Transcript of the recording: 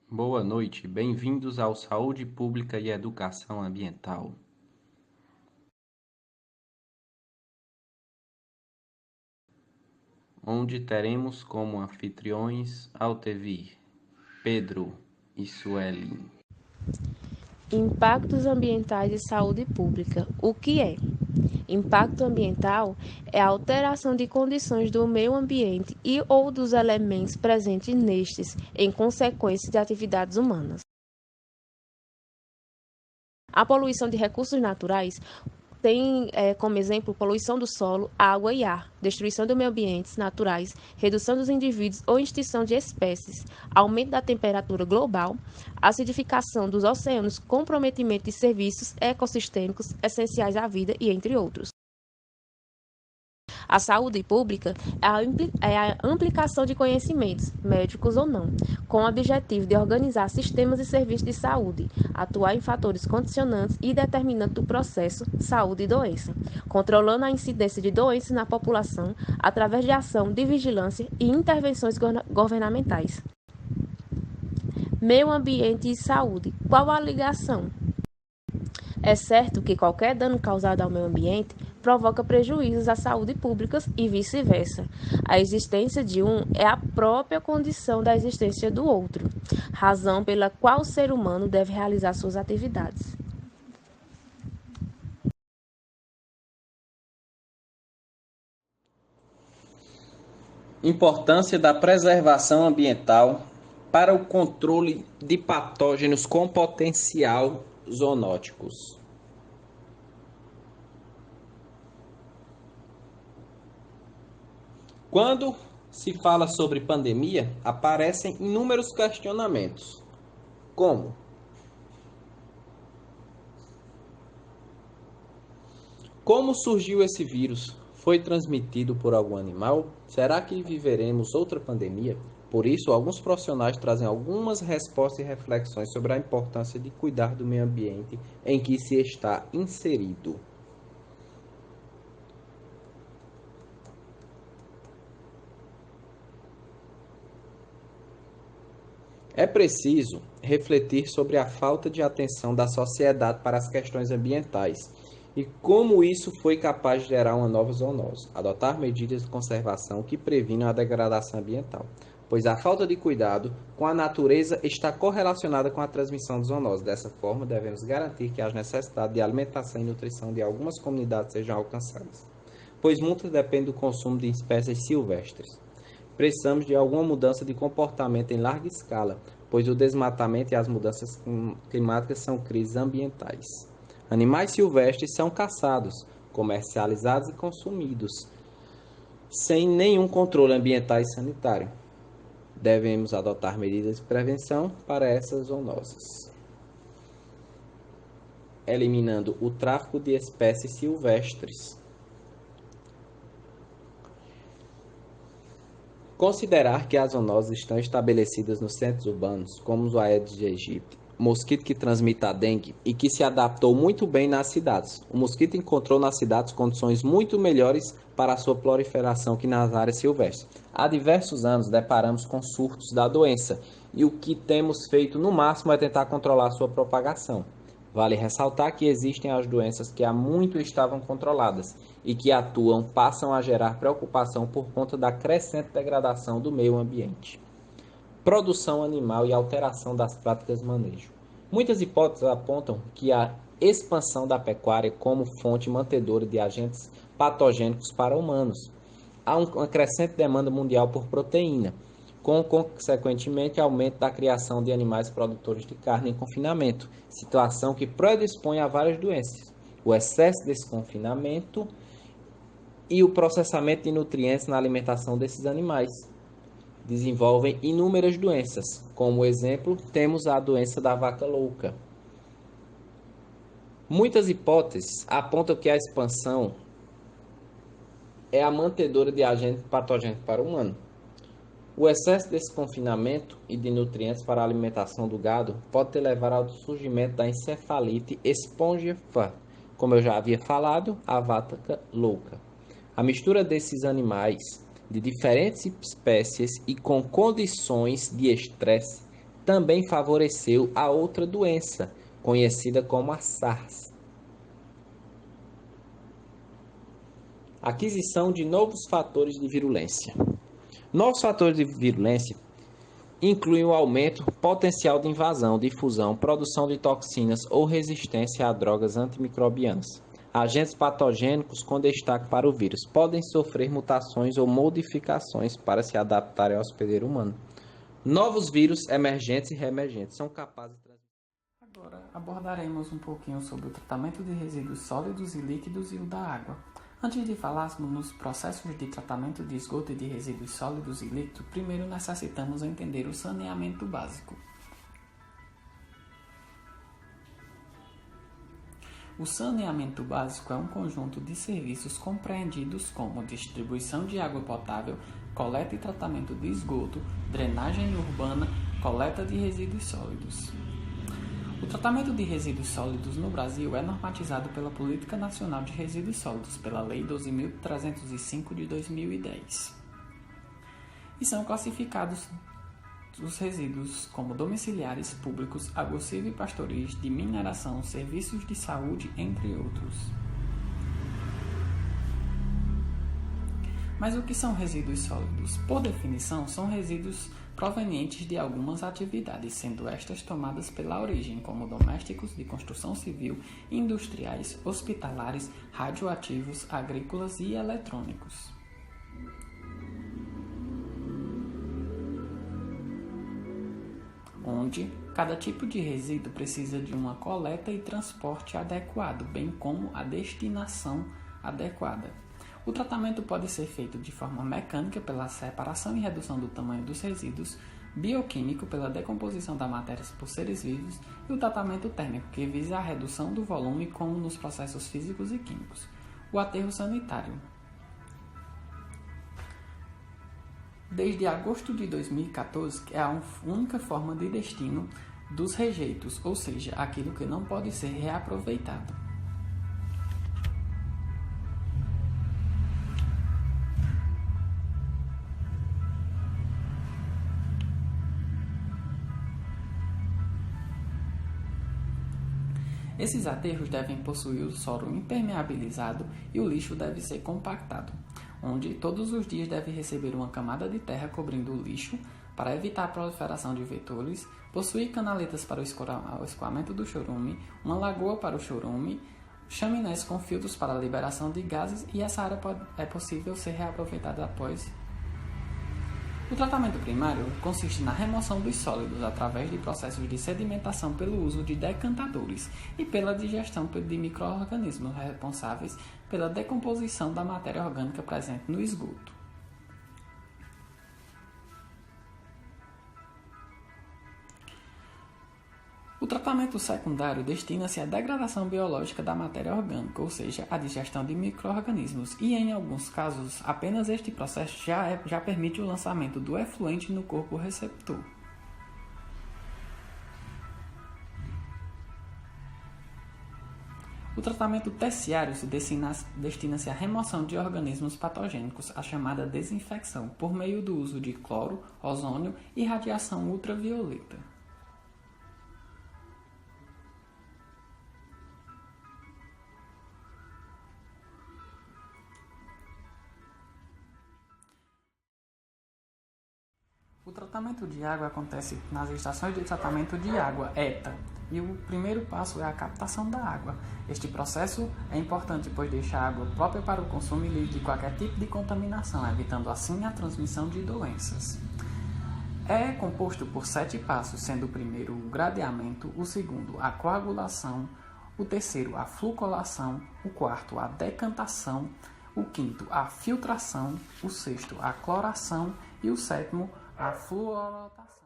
Boa noite, bem-vindos ao Saúde Pública e Educação Ambiental. Onde teremos como anfitriões Altevir, Pedro e Sueli. Impactos ambientais e saúde pública. O que é? Impacto ambiental é a alteração de condições do meio ambiente e ou dos elementos presentes nestes em consequência de atividades humanas. A poluição de recursos naturais tem como exemplo poluição do solo, água e ar, destruição dos meio ambientes naturais, redução dos indivíduos ou extinção de espécies, aumento da temperatura global, acidificação dos oceanos, comprometimento de serviços ecossistêmicos essenciais à vida e entre outros. A saúde pública é a ampliação de conhecimentos, médicos ou não, com o objetivo de organizar sistemas e serviços de saúde, atuar em fatores condicionantes e determinantes do processo saúde e doença, controlando a incidência de doenças na população através de ação de vigilância e intervenções governamentais. Meio ambiente e saúde. Qual a ligação? É certo que qualquer dano causado ao meio ambiente provoca prejuízos à saúde pública e vice-versa. A existência de um é a própria condição da existência do outro, razão pela qual o ser humano deve realizar suas atividades. Importância da preservação ambiental para o controle de patógenos com potencial zoonóticos. Quando se fala sobre pandemia, aparecem inúmeros questionamentos, como: como surgiu esse vírus? Foi transmitido por algum animal? Será que viveremos outra pandemia? Por isso, alguns profissionais trazem algumas respostas e reflexões sobre a importância de cuidar do meio ambiente em que se está inserido. É preciso refletir sobre a falta de atenção da sociedade para as questões ambientais e como isso foi capaz de gerar uma nova zoonose. Adotar medidas de conservação que previnam a degradação ambiental, pois a falta de cuidado com a natureza está correlacionada com a transmissão de zoonose. Dessa forma, devemos garantir que as necessidades de alimentação e nutrição de algumas comunidades sejam alcançadas, pois muitas dependem do consumo de espécies silvestres. Precisamos de alguma mudança de comportamento em larga escala, pois o desmatamento e as mudanças climáticas são crises ambientais. Animais silvestres são caçados, comercializados e consumidos, sem nenhum controle ambiental e sanitário. Devemos adotar medidas de prevenção para essas zoonoses, eliminando o tráfico de espécies silvestres. Considerar que as zoonoses estão estabelecidas nos centros urbanos, como os Aedes aegypti, mosquito que transmite a dengue e que se adaptou muito bem nas cidades. O mosquito encontrou nas cidades condições muito melhores para a sua proliferação que nas áreas silvestres. Há diversos anos deparamos com surtos da doença e o que temos feito no máximo é tentar controlar sua propagação. Vale ressaltar que existem as doenças que há muito estavam controladas e que atuam passam a gerar preocupação por conta da crescente degradação do meio ambiente. Produção animal e alteração das práticas de manejo. Muitas hipóteses apontam que a expansão da pecuária como fonte mantedora de agentes patogênicos para humanos. Há uma crescente demanda mundial por proteína, com consequentemente aumento da criação de animais produtores de carne em confinamento, situação que predispõe a várias doenças. O excesso desse confinamento e o processamento de nutrientes na alimentação desses animais desenvolvem inúmeras doenças. Como exemplo, temos a doença da vaca louca. Muitas hipóteses apontam que a expansão é a mantedora de agentes patogênicos para o humano. O excesso desse confinamento e de nutrientes para a alimentação do gado pode ter levado ao surgimento da encefalite espongiforme, como eu já havia falado, a vaca louca. A mistura desses animais de diferentes espécies e com condições de estresse também favoreceu a outra doença, conhecida como a SARS. Aquisição de novos fatores de virulência. Novos fatores de virulência incluem o aumento potencial de invasão, difusão, produção de toxinas ou resistência a drogas antimicrobianas. Agentes patogênicos com destaque para o vírus podem sofrer mutações ou modificações para se adaptarem ao hospedeiro humano. Novos vírus emergentes e reemergentes são capazes de transmitir. Agora abordaremos um pouquinho sobre o tratamento de resíduos sólidos e líquidos e o da água. Antes de falarmos nos processos de tratamento de esgoto e de resíduos sólidos e líquidos, primeiro necessitamos entender o saneamento básico. O saneamento básico é um conjunto de serviços compreendidos como distribuição de água potável, coleta e tratamento de esgoto, drenagem urbana, coleta de resíduos sólidos. O tratamento de resíduos sólidos no Brasil é normatizado pela Política Nacional de Resíduos Sólidos, pela Lei 12.305 de 2010. E são classificados os resíduos como domiciliares, públicos, agrosilvo e pastoris, de mineração, serviços de saúde, entre outros. Mas o que são resíduos sólidos? Por definição, são resíduos provenientes de algumas atividades, sendo estas tomadas pela origem, como domésticos, de construção civil, industriais, hospitalares, radioativos, agrícolas e eletrônicos. Onde cada tipo de resíduo precisa de uma coleta e transporte adequado, bem como a destinação adequada. O tratamento pode ser feito de forma mecânica pela separação e redução do tamanho dos resíduos, bioquímico pela decomposição da matéria por seres vivos e o tratamento térmico, que visa a redução do volume como nos processos físicos e químicos. O aterro sanitário. Desde agosto de 2014, é a única forma de destino dos rejeitos, ou seja, aquilo que não pode ser reaproveitado. Esses aterros devem possuir o solo impermeabilizado e o lixo deve ser compactado, onde todos os dias deve receber uma camada de terra cobrindo o lixo para evitar a proliferação de vetores, possuir canaletas para o escoamento do chorume, uma lagoa para o chorume, chaminés com filtros para a liberação de gases e essa área é possível ser reaproveitada após. O tratamento primário consiste na remoção dos sólidos através de processos de sedimentação pelo uso de decantadores e pela digestão de micro-organismos responsáveis pela decomposição da matéria orgânica presente no esgoto. O tratamento secundário destina-se à degradação biológica da matéria orgânica, ou seja, à digestão de micro-organismos, e em alguns casos, apenas este processo já permite o lançamento do efluente no corpo receptor. O tratamento terciário destina-se à remoção de organismos patogênicos, a chamada desinfecção, por meio do uso de cloro, ozônio e radiação ultravioleta. O tratamento de água acontece nas estações de tratamento de água, ETA, e o primeiro passo é a captação da água. Este processo é importante pois deixa a água própria para o consumo e livre de qualquer tipo de contaminação, evitando assim a transmissão de doenças. É composto por 7 passos, sendo o primeiro o gradeamento, o segundo a coagulação, o terceiro a flucolação, o quarto a decantação, o quinto a filtração, o sexto a cloração e o sétimo a fluorotação.